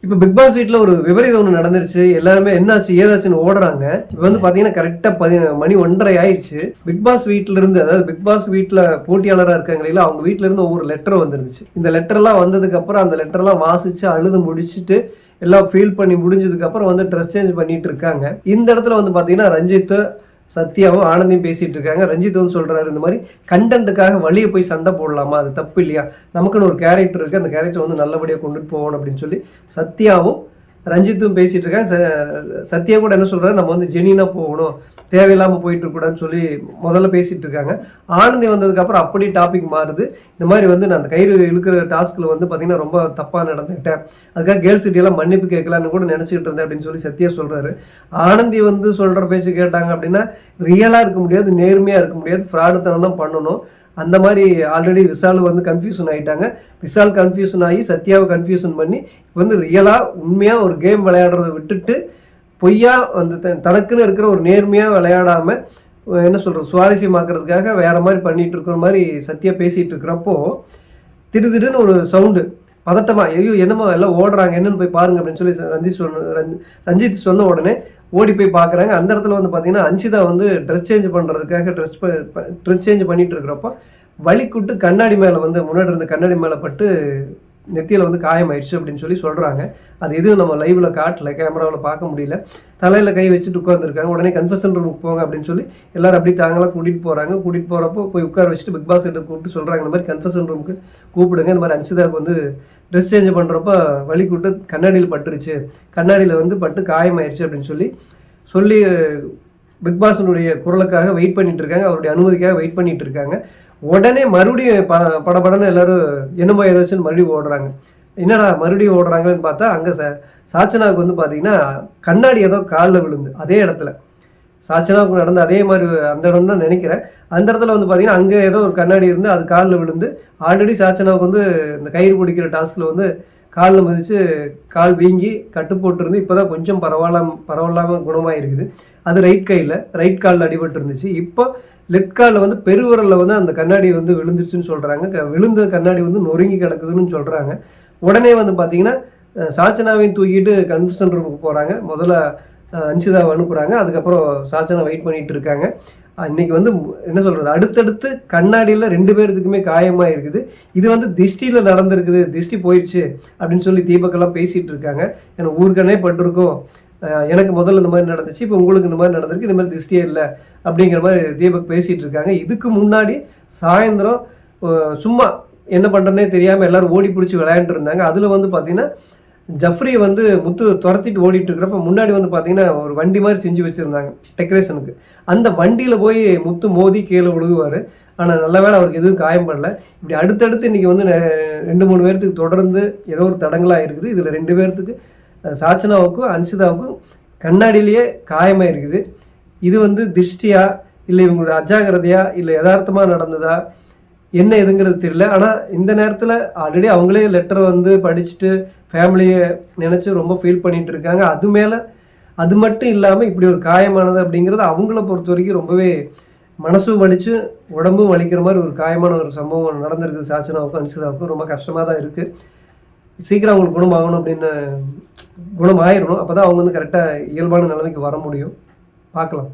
இப்போ big pass வீட்டில் ஒரு விபரீதம் ஒன்று நடந்துருச்சு. எல்லாருமே என்னாச்சு ஏதாச்சுன்னு ஓடுறாங்க. இப்போ வந்து பார்த்தீங்கன்னா கரெக்டாக மணி 1:30 ஆயிடுச்சு. பிக் பாஸ் வீட்டில இருந்து, அதாவது பிக் பாஸ் வீட்டில் போட்டியாளராக இருக்காங்களா, அவங்க வீட்டில இருந்து ஒவ்வொரு லெட்டர் வந்துருந்துச்சு. இந்த லெட்டர்லாம் வந்ததுக்கு அப்புறம் அந்த லெட்டர்லாம் வாசிச்சு அழுது முடிச்சுட்டு எல்லாம் ஃபீல் பண்ணி முடிஞ்சதுக்கு அப்புறம் வந்து ட்ரெஸ் சேஞ்ச் பண்ணிட்டு இருக்காங்க. இந்த இடத்துல வந்து பார்த்தீங்கன்னா ரஞ்சித், சத்யாவும் ஆனந்தியும் பேசிட்டு இருக்காங்க. ரஞ்சித் வந்து சொல்றாரு, இந்த மாதிரி கண்டென்ட்டுக்காக வழியை போய் சண்டை போடலாமா, அது தப்பு இல்லையா, நமக்குன்னு ஒரு கேரக்டர் இருக்கு, அந்த கேரக்டர் வந்து நல்லபடியாக கொண்டுட்டு போகணும் அப்படின்னு சொல்லி சத்யாவும் ரஞ்சித்தும் பேசிட்டு இருக்காங்க. சத்யா கூட என்ன சொல்றாரு, நம்ம வந்து ஜெனினா போகணும், தேவையில்லாமல் போயிட்டு இருக்கக்கூடாதுன்னு சொல்லி முதல்ல பேசிட்டு இருக்காங்க. ஆனந்தி வந்ததுக்கு அப்புறம் அப்படி டாபிக் மாறுது. இந்த மாதிரி வந்து நான் அந்த கயிறு இழுக்கிற டாஸ்க்ல வந்து பார்த்தீங்கன்னா ரொம்ப தப்பாக நடந்துக்கிட்டேன், அதுக்காக கேர்ள்ஸ் சிட்டியெல்லாம் மன்னிப்பு கேட்கலான்னு கூட நினச்சிக்கிட்டு இருந்தேன் அப்படின்னு சொல்லி சத்யா சொல்றாரு. ஆனந்தி வந்து சொல்ற பேச்சு கேட்டாங்க அப்படின்னா ரியலாக இருக்க முடியாது, நேர்மையாக இருக்க முடியாது, ஃப்ராடுத்தனம் தான் பண்ணணும். அந்த மாதிரி ஆல்ரெடி விஷால் வந்து கன்ஃபியூஷன் ஆகிட்டாங்க. விஷால் கன்ஃபியூஷன் ஆகி சத்யாவை கன்ஃபியூஷன் பண்ணி வந்து ரியலாக உண்மையாக ஒரு கேம் விளையாடுறதை விட்டுட்டு பொய்யா வந்து தனக்குன்னு இருக்கிற ஒரு நேர்மையாக விளையாடாமல் என்ன சொல்கிறது சுவாரஸ்யமாக்குறதுக்காக வேறு மாதிரி பண்ணிகிட்டு இருக்கிற மாதிரி சத்யா பேசிகிட்டு இருக்கிறப்போ திடீர்னு ஒரு சவுண்டு பதட்டமாக, ஐயோ என்னமோ எல்லாம் ஓடுறாங்க, என்னென்னு போய் பாருங்க அப்படின்னு சொல்லி ரஞ்சித் சொன்ன உடனே ஓடி போய் பார்க்குறாங்க. அந்த இடத்துல வந்து பார்த்தீங்கன்னா அன்ஷிதா வந்து ட்ரெஸ் சேஞ்ச் பண்ணுறதுக்காக ட்ரெஸ் சேஞ்ச் பண்ணிட்டு இருக்கிறப்போ வலிக்குட்டு கண்ணாடி மேலே வந்து முன்னாடி இருந்த கண்ணாடி மேலே பட்டு நெத்தியில் வந்து காயமாயிடுச்சு அப்படின்னு சொல்லி சொல்கிறாங்க. அது எதுவும் நம்ம லைவில் காட்டல, கேமராவில் பார்க்க முடியல. தலையில் கை வச்சுட்டு உட்காந்துருக்காங்க. உடனே கன்ஃபெஷன் ரூமுக்கு போங்க அப்படின்னு சொல்லி எல்லோரும் அப்படி தாங்களாம் கூட்டிகிட்டு போகிறாங்க. கூட்டிகிட்டு போகிறப்போ போய் உட்கார வச்சுட்டு பிக் பாஸ் கிட்ட கூப்பிட்டு சொல்கிறாங்க, இந்த மாதிரி கன்ஃபெஷன் ரூமுக்கு கூப்பிடுங்க, இந்த மாதிரி அன்ஷிதாவுக்கு வந்து ட்ரெஸ் சேஞ்ச் பண்ணுறப்போ வலிக்குட்டு கண்ணாடியில் பட்டுருச்சு, கண்ணாடியில் வந்து பட்டு காயமாயிடுச்சு அப்படின்னு சொல்லி பிக் பாஸினுடைய குரலுக்காக வெயிட் பண்ணிட்டு இருக்காங்க, அவருடைய அனுமதிக்காக வெயிட் பண்ணிட்டு இருக்காங்க. உடனே மறுபடியும் படபடன்னு எல்லாரும் என்னமோ ஏதாச்சும் மறுபடியும் ஓடுறாங்க. என்னடா மறுபடியும் ஓடுறாங்கன்னு பார்த்தா அங்கே சாச்சனாவுக்கு வந்து பார்த்தீங்கன்னா கண்ணாடி ஏதோ காலில் விழுந்து, அதே இடத்துல சாச்சனாவுக்கு நடந்த அதே மாதிரி அந்த இடம் தான் நினைக்கிறேன். அந்த இடத்துல வந்து பார்த்தீங்கன்னா அங்கே ஏதோ ஒரு கண்ணாடி இருந்து அது காலில் விழுந்து, ஆல்ரெடி சாச்சனாவுக்கு வந்து இந்த கயிறு பிடிக்கிற டாஸ்கில் வந்து காலில் மிதித்து கால் வீங்கி கட்டு போட்டுருந்து இப்போ தான் கொஞ்சம் பரவாயில்லாமல் குணமாக இருக்குது. அது ரைட் காலில் அடிபட்டு இருந்துச்சு. இப்போ லெஃப்ட் காலில் வந்து பெருவிரலில் வந்து அந்த கண்ணாடி வந்து விழுந்துருச்சுன்னு சொல்கிறாங்க. விழுந்த கண்ணாடி வந்து நொறுங்கி கிடக்குதுன்னு சொல்கிறாங்க. உடனே வந்து பார்த்தீங்கன்னா சாச்சனாவையும் தூக்கிட்டு கன்ஃபெஷன் ரூமுக்கு போகிறாங்க. முதல்ல அன்ஷிதாவை அனுப்புகிறாங்க. அதுக்கப்புறம் சாச்சனா வெயிட் பண்ணிகிட்டு இருக்காங்க. இன்றைக்கி வந்து என்ன சொல்கிறது, அடுத்தடுத்து கண்ணாடியில் 2 பேர்த்துக்குமே காயமாக இருக்குது. இது வந்து திஷ்டியில் நடந்திருக்குது, திஷ்டி போயிடுச்சு அப்படின்னு சொல்லி தீபக்கெல்லாம் பேசிகிட்டு இருக்காங்க. ஏன்னா ஊருக்கனே பட்டிருக்கோம், எனக்கு முதல்ல இந்த மாதிரி நடந்துச்சு, இப்போ உங்களுக்கு இந்த மாதிரி நடந்திருக்கு, இந்த மாதிரி திஷ்டியே இல்லை அப்படிங்கிற மாதிரி தீபக் பேசிகிட்டு இருக்காங்க. இதுக்கு முன்னாடி சாயந்தரம் சும்மா என்ன பண்ணுறதுனே தெரியாமல் எல்லோரும் ஓடி பிடிச்சி விளையாண்டு இருந்தாங்க. அதில் வந்து பார்த்திங்கன்னா ஜஃப்ரி வந்து முத்து துரத்திட்டு ஓடிட்டு இருக்கிறப்ப முன்னாடி வந்து பார்த்தீங்கன்னா ஒரு வண்டி மாதிரி செஞ்சு வச்சுருந்தாங்க டெக்கரேஷனுக்கு. அந்த வண்டியில் போய் முத்து மோதி கீழே விழுகுவார். ஆனால் நல்ல வேளை அவருக்கு எதுவும் காயம் பண்ணல. இப்படி அடுத்தடுத்து இன்றைக்கி வந்து 2-3 பேர்த்துக்கு தொடர்ந்து ஏதோ ஒரு தடங்களாக இருக்குது. இதில் 2 பேர்த்துக்கு சாச்சனாவுக்கும் அன்ஷிதாவுக்கும் கண்ணாடியிலேயே காயமாக இருக்குது. இது வந்து திருஷ்டியா இல்லை இவங்களோட அஜாகிரதையா இல்லை யதார்த்தமாக நடந்ததா என்ன எதுங்கிறது தெரியல. ஆனால் இந்த நேரத்தில் ஆல்ரெடி அவங்களே லெட்டரை வந்து படிச்சுட்டு ஃபேமிலியை நினச்சி ரொம்ப ஃபீல் பண்ணிகிட்டு இருக்காங்க. அது மட்டும் இல்லாமல் இப்படி ஒரு காயமானது அப்படிங்கிறது அவங்கள பொறுத்த வரைக்கும் ரொம்பவே மனசும் வலிச்சு உடம்பும் வலிக்கிற மாதிரி ஒரு காயமான ஒரு சம்பவம் நடந்திருக்குது. சாச்சனாவுக்கும் அன்ஷிதாவுக்கும் ரொம்ப கஷ்டமாக தான் இருக்குது. சீக்கிரம் அவங்களுக்கு குணமாகணும் அப்படின்னு குணமாயிடணும். அப்போ தான் அவங்க வந்து கரெக்டாக இயல்பான நிலைமைக்கு வர முடியும். பார்க்கலாம்.